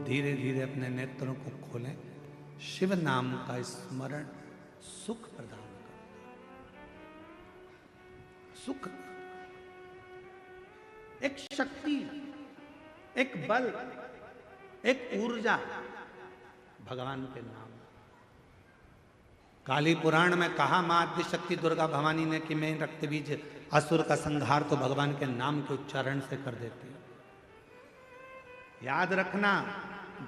धीरे धीरे अपने नेत्रों को खोलें। शिव नाम का स्मरण सुख प्रदान करता, सुख, एक शक्ति, एक बल, एक ऊर्जा भगवान के नाम। काली पुराण में कहा मां आद्य शक्ति दुर्गा भवानी ने कि मैं रक्त बीज असुर का संहार तो भगवान के नाम के उच्चारण से कर देती हूं। याद रखना,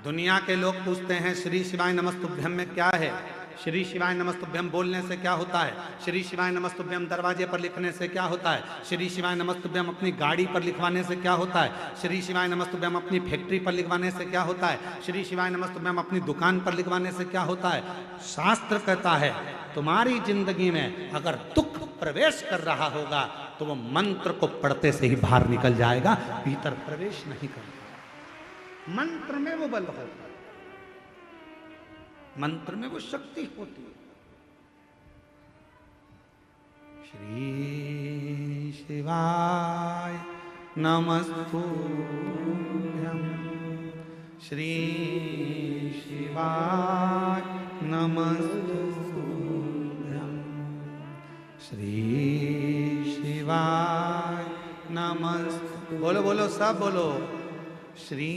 दुनिया के लोग पूछते हैं श्री शिवाय नमस्तुभ्यम में क्या है, श्री शिवाय नमस्तुभ्यम बोलने से क्या होता है, श्री शिवाय नमस्तुभ्यम दरवाजे पर लिखने से क्या होता है, श्री शिवाय नमस्तुभ्यम अपनी गाड़ी पर लिखवाने से क्या होता है, श्री शिवाय नमस्तुभ्यम अपनी फैक्ट्री पर लिखवाने से क्या होता है, श्री शिवाय नमस्तुभ्यम अपनी दुकान पर लिखवाने से क्या होता है। शास्त्र कहता है तुम्हारी जिंदगी में अगर दुख प्रवेश कर रहा होगा तो वो मंत्र को पढ़ते से ही बाहर निकल जाएगा, भीतर प्रवेश नहीं करेगा। मंत्र में वो बल होता है, मंत्र में वो शक्ति होती है। श्री शिवाय नमस्तुभ्यं, श्री शिवाय नमस्तुभ्यं, श्री शिवाय नमस्तु। बोलो बोलो सब बोलो, श्री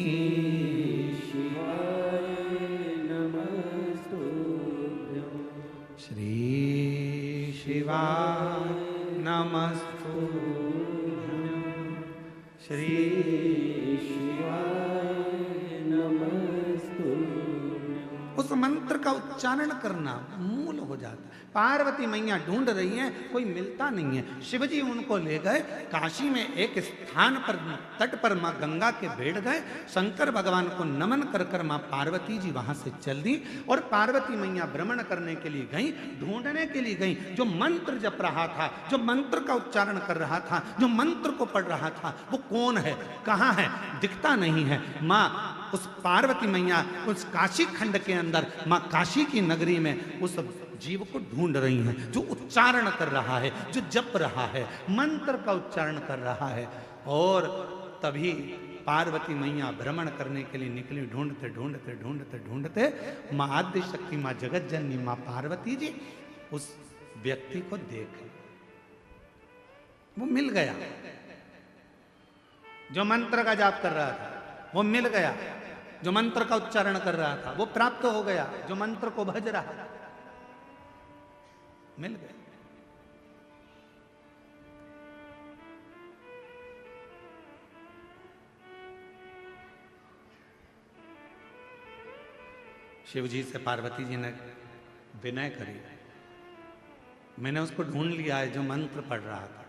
शिवाय नमस्तुभ्यं, श्री शिवाय नमस्तुभ्यं, श्री शिवाय नमस्तुभ्यं। उस मंत्र का उच्चारण करना मूल हो जाता है। पार्वती मैया ढूंढ रही हैं, कोई मिलता नहीं है। शिवजी उनको ले गए काशी में एक स्थान पर, तट पर माँ गंगा के बैठ गए। शंकर भगवान को नमन कर कर माँ पार्वती जी वहां से चल दी और पार्वती मैया भ्रमण करने के लिए गई, ढूंढने के लिए गई। जो मंत्र जप रहा था, जो मंत्र का उच्चारण कर रहा था, जो मंत्र को पढ़ रहा था, वो कौन है, कहाँ है, दिखता नहीं है। माँ उस पार्वती मैया उस काशी खंड के अंदर, माँ काशी की नगरी में उस जीव को ढूंढ रही हैं, जो उच्चारण कर रहा है, जो जप रहा है, मंत्र का उच्चारण कर रहा है। और तभी पार्वती मैया भ्रमण करने के लिए निकली। ढूंढते ढूंढते ढूंढते ढूंढते माँ आद्य शक्ति, माँ जगत जननी, माँ पार्वती जी उस व्यक्ति को देखे। वो मिल गया, जो मंत्र का जाप कर रहा था वो मिल गया, जो मंत्र का उच्चारण कर रहा था वो प्राप्त हो गया, जो मंत्र को भज रहा मिल गया। शिव जी से पार्वती जी ने विनय करी, मैंने उसको ढूंढ लिया है जो मंत्र पढ़ रहा था,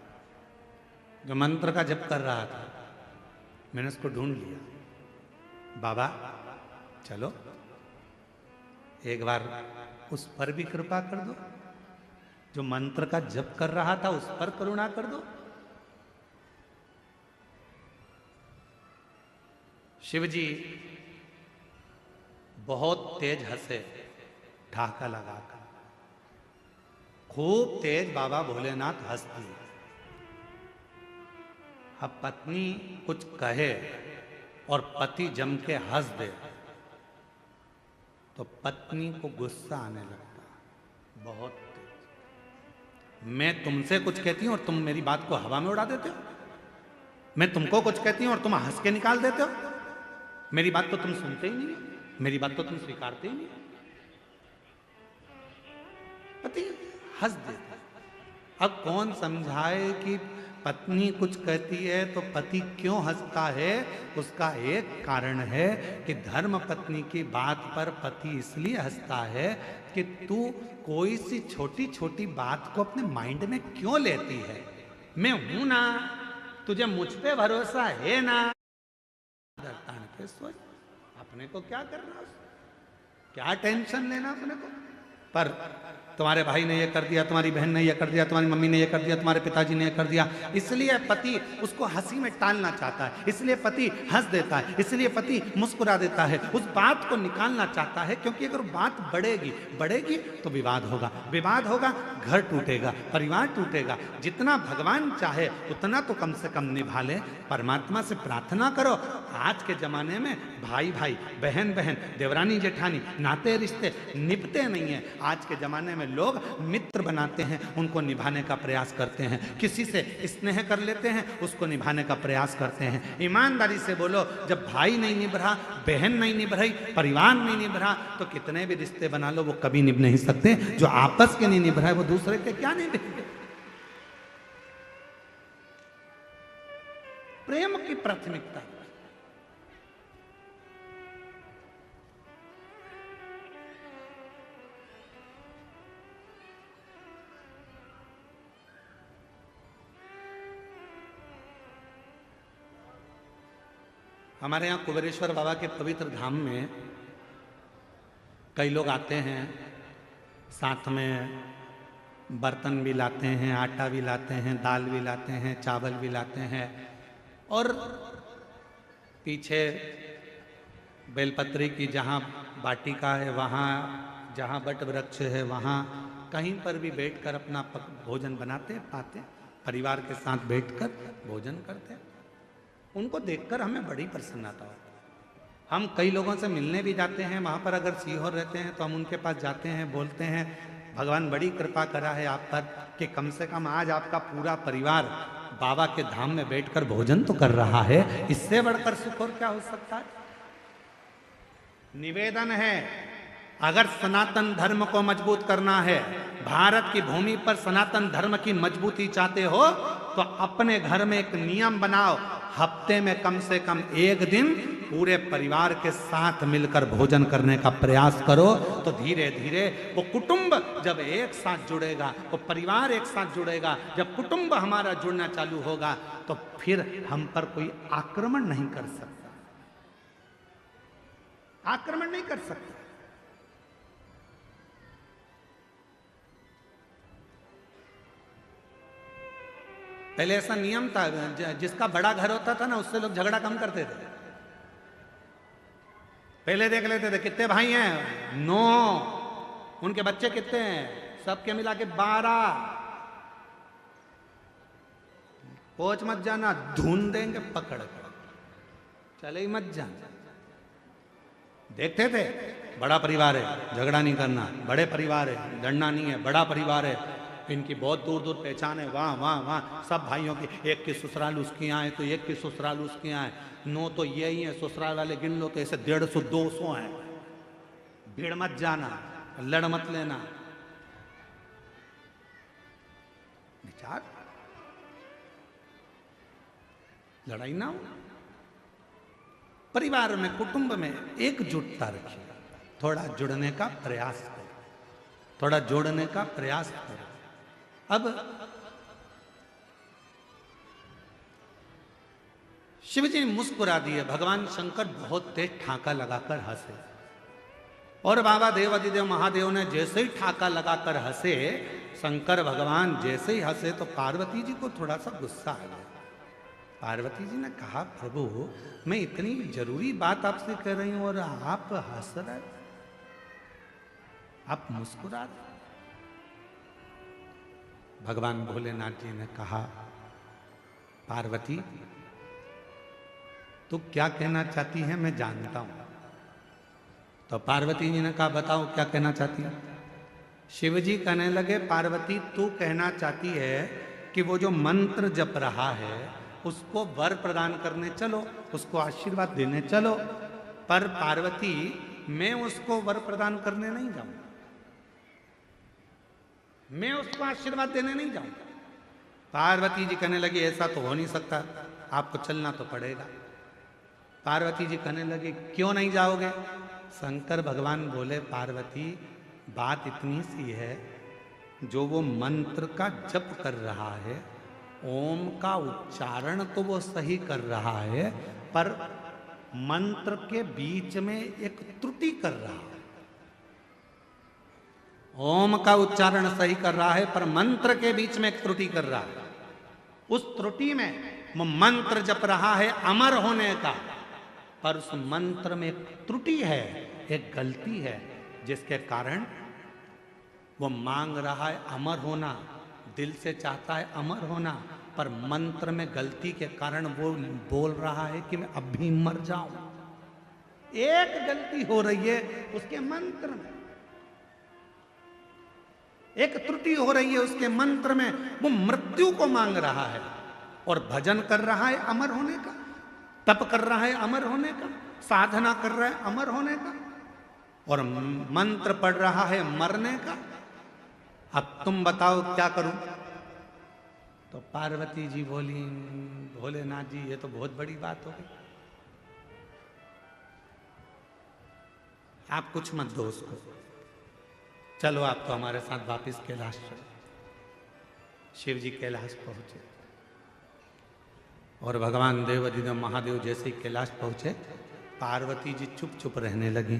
जो मंत्र का जप कर रहा था, मैंने उसको ढूंढ लिया। बाबा चलो एक बार उस पर भी कृपा कर दो, जो मंत्र का जप कर रहा था उस पर करुणा कर दो। शिव जी बहुत तेज हंसे, ढाका लगाकर खूब तेज बाबा भोलेनाथ हंस दिए। अब पत्नी कुछ कहे और पति जम के हंस दे तो पत्नी को गुस्सा आने लगता बहुत तेज। मैं तुमसे कुछ कहती हूं और तुम मेरी बात को हवा में उड़ा देते हो, मैं तुमको कुछ कहती हूं और तुम हंस के निकाल देते हो, मेरी बात तो तुम सुनते ही नहीं, मेरी बात तो तुम स्वीकारते ही नहीं। पति हंस देता। अब कौन समझाए कि पत्नी कुछ कहती है तो पति क्यों हंसता है। उसका एक कारण है कि धर्म पत्नी की बात पर पति इसलिए हंसता है कि तू कोई सी छोटी छोटी बात को अपने माइंड में क्यों लेती है, मैं हूं ना, तुझे मुझ पे भरोसा है ना। तान के सोच, अपने को क्या करना, क्या टेंशन लेना अपने को। पर तुम्हारे भाई ने ये कर दिया, तुम्हारी बहन ने ये कर दिया, तुम्हारी मम्मी ने ये कर दिया, तुम्हारे पिताजी ने ये कर दिया। इसलिए पति उसको हंसी में टालना चाहता है, इसलिए पति हंस देता है, इसलिए पति मुस्कुरा देता है, उस बात को निकालना चाहता है। क्योंकि अगर बात बढ़ेगी तो विवाद होगा, विवाद होगा घर टूटेगा, परिवार टूटेगा। जितना भगवान चाहे उतना तो कम से कम निभा ले। परमात्मा से प्रार्थना करो। आज के जमाने में भाई भाई, बहन बहन, देवरानी जेठानी, नाते रिश्ते निभते नहीं है। आज के जमाने में लोग मित्र बनाते हैं, उनको निभाने का प्रयास करते हैं। किसी से स्नेह कर लेते हैं, उसको निभाने का प्रयास करते हैं। ईमानदारी से बोलो, जब भाई नहीं निभ रहा, बहन नहीं निभ रही, परिवार नहीं निभ रहा, तो कितने भी रिश्ते बना लो वो कभी निभ नहीं सकते। जो आपस के नहीं निभ रहा है वो दूसरे के क्या निभेंगे। प्रेम की प्राथमिकता। हमारे यहाँ कुबेरेश्वर बाबा के पवित्र धाम में कई लोग आते हैं, साथ में बर्तन भी लाते हैं, आटा भी लाते हैं, दाल भी लाते हैं, चावल भी लाते हैं। और पीछे बेलपत्री की जहाँ वाटिका है, वहाँ जहाँ बट वृक्ष है, वहाँ कहीं पर भी बैठकर अपना भोजन बनाते पाते, परिवार के साथ बैठकर भोजन करते। उनको देखकर हमें बड़ी प्रसन्नता होती है। हम कई लोगों से मिलने भी जाते हैं, वहाँ पर अगर सीहोर रहते हैं तो हम उनके पास जाते हैं, बोलते हैं भगवान बड़ी कृपा करा है आप पर कि कम से कम आज आपका पूरा परिवार बाबा के धाम में बैठकर भोजन तो कर रहा है। इससे बढ़कर सुख और क्या हो सकता है। निवेदन है, अगर सनातन धर्म को मजबूत करना है, भारत की भूमि पर सनातन धर्म की मजबूती चाहते हो, तो अपने घर में एक नियम बनाओ, हफ्ते में कम से कम एक दिन पूरे परिवार के साथ मिलकर भोजन करने का प्रयास करो। तो धीरे धीरे वो कुटुंब जब एक साथ जुड़ेगा, वो परिवार एक साथ जुड़ेगा, जब कुटुंब हमारा जुड़ना चालू होगा, तो फिर हम पर कोई आक्रमण नहीं कर सकता, आक्रमण नहीं कर सकता। पहले ऐसा नियम था, जिसका बड़ा घर होता था ना, उससे लोग झगड़ा कम करते थे। पहले देख लेते थे कितने भाई हैं, 9, उनके बच्चे कितने हैं, सबके मिला के 12। पहुंच मत जाना, धुन देंगे पकड़ कर, चले ही मत जाना। देखते थे बड़ा परिवार है, झगड़ा नहीं करना, बड़े परिवार है, लड़ना नहीं है, बड़ा परिवार है, इनकी बहुत दूर दूर पहचान है, वहाँ वहाँ वहाँ सब भाइयों की, एक की ससुराल उसके यहाँ है तो एक की ससुराल उसके यहाँ है, 9 तो यही है, ससुराल वाले गिन लो तो ऐसे 150-200 हैं। भीड़ मत जाना, लड़ मत लेना। विचार लड़ाई ना हो, परिवार में कुटुंब में एकजुटता रखिए, थोड़ा जुड़ने का प्रयास करो, थोड़ा जोड़ने का प्रयास करो। अब शिव जी मुस्कुरा दिए, भगवान शंकर बहुत तेज ठाका लगाकर हंसे, और बाबा देवादिदेव महादेव ने जैसे ही ठाका लगाकर हंसे, शंकर भगवान जैसे ही हंसे तो पार्वती जी को थोड़ा सा गुस्सा आ गया। पार्वती जी ने कहा, प्रभु मैं इतनी जरूरी बात आपसे कह रही हूं और आप हंस रहे, आप मुस्कुरा रहे। भगवान भोलेनाथ जी ने कहा, पार्वती तू क्या कहना चाहती है मैं जानता हूं। तो पार्वती जी ने कहा, बताओ क्या कहना चाहती है। शिव जी कहने लगे, पार्वती तू कहना चाहती है कि वो जो मंत्र जप रहा है उसको वर प्रदान करने चलो, उसको आशीर्वाद देने चलो। पर पार्वती मैं उसको वर प्रदान करने नहीं जाऊंगा, मैं उसको आशीर्वाद देने नहीं जाऊंगा। पार्वती जी कहने लगी, ऐसा तो हो नहीं सकता, आपको चलना तो पड़ेगा। पार्वती जी कहने लगी, क्यों नहीं जाओगे। शंकर भगवान बोले, पार्वती बात इतनी सी है, जो वो मंत्र का जप कर रहा है, ओम का उच्चारण तो वो सही कर रहा है, पर मंत्र के बीच में एक त्रुटि कर रहा है। ओम का उच्चारण सही कर रहा है, पर मंत्र के बीच में एक त्रुटि कर रहा है। उस त्रुटि में वो मंत्र जप रहा है अमर होने का, पर उस मंत्र में एक त्रुटि है, एक गलती है, जिसके कारण वो मांग रहा है अमर होना, दिल से चाहता है अमर होना, पर मंत्र में गलती के कारण वो बोल रहा है कि मैं अभी मर जाऊं। एक गलती हो रही है उसके मंत्र में, एक त्रुटि हो रही है उसके मंत्र में। वो मृत्यु को मांग रहा है और भजन कर रहा है अमर होने का, तप कर रहा है अमर होने का, साधना कर रहा है अमर होने का, और मंत्र पढ़ रहा है मरने का। अब तुम बताओ क्या करूं? तो पार्वती जी बोली, भोलेनाथ जी ये तो बहुत बड़ी बात हो गई, आप कुछ मत दो उसको, चलो आप तो हमारे साथ वापिस कैलाश चलो। शिव जी कैलाश पहुंचे और भगवान देवाधिदेव महादेव जैसे ही कैलाश पहुंचे, पार्वती जी चुप चुप रहने लगी,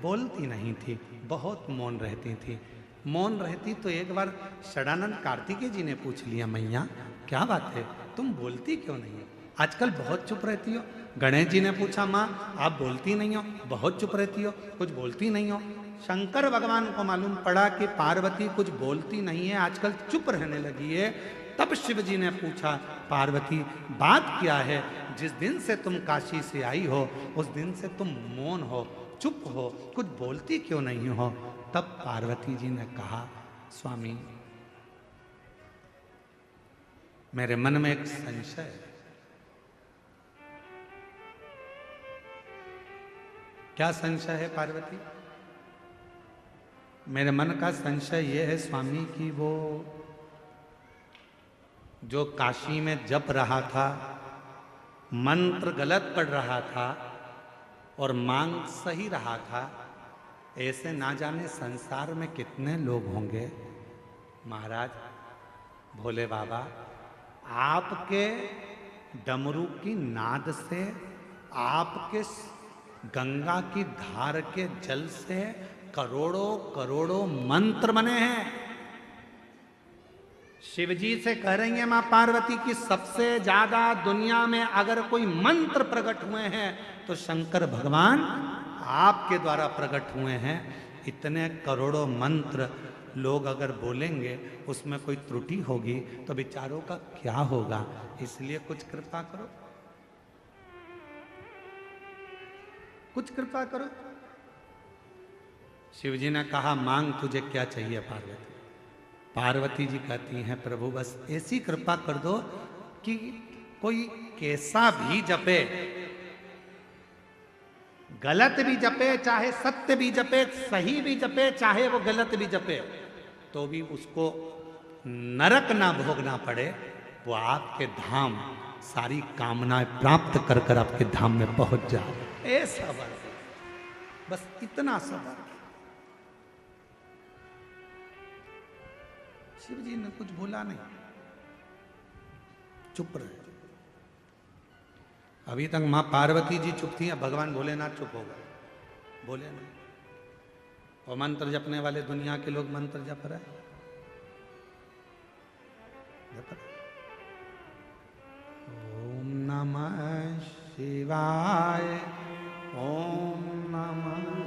बोलती नहीं थी, बहुत मौन रहती थी। मौन रहती तो एक बार षडानंद कार्तिकेय जी ने पूछ लिया, मैया क्या बात है, तुम बोलती क्यों नहीं हो, आजकल बहुत चुप रहती हो। गणेश जी ने पूछा, माँ आप बोलती नहीं हो, बहुत चुप रहती हो, कुछ बोलती नहीं हो। शंकर भगवान को मालूम पड़ा कि पार्वती कुछ बोलती नहीं है, आजकल चुप रहने लगी है। तब शिव जी ने पूछा, पार्वती बात क्या है, जिस दिन से तुम काशी से आई हो उस दिन से तुम मौन हो, चुप हो, कुछ बोलती क्यों नहीं हो? तब पार्वती जी ने कहा, स्वामी मेरे मन में एक संशय है। क्या संशय है पार्वती? मेरे मन का संशय यह है स्वामी कि वो जो काशी में जप रहा था, मंत्र गलत पढ़ रहा था और मांग सही रहा था, ऐसे ना जाने संसार में कितने लोग होंगे। महाराज भोले बाबा, आपके डमरू की नाद से, आपके गंगा की धार के जल से करोड़ों करोड़ों मंत्र बने हैं। शिव जी से कह रही है मां पार्वती की सबसे ज्यादा दुनिया में अगर कोई मंत्र प्रकट हुए हैं तो शंकर भगवान आपके द्वारा प्रकट हुए हैं। इतने करोड़ों मंत्र लोग अगर बोलेंगे, उसमें कोई त्रुटि होगी तो बेचारों का क्या होगा, इसलिए कुछ कृपा करो, कुछ कृपा करो। शिव जी ने कहा, मांग तुझे क्या चाहिए पार्वती? पार्वती जी कहती हैं, प्रभु बस ऐसी कृपा कर दो कि कोई कैसा भी जपे, गलत भी जपे, चाहे सत्य भी जपे, सही भी जपे, चाहे वो गलत भी जपे, तो भी उसको नरक ना भोगना पड़े, वो आपके धाम सारी कामनाएं प्राप्त कर कर आपके धाम में पहुंच जाए। ऐसा वर, बस इतना सा वर। शिव जी ने कुछ बोला नहीं, चुप रहे। अभी तक मां पार्वती जी चुप थी, अब भगवान भोलेनाथ चुप हो गए, बोले नहीं। और मंत्र जपने वाले दुनिया के लोग मंत्र जप रहे, ओम नमः शिवाय, ओम नमः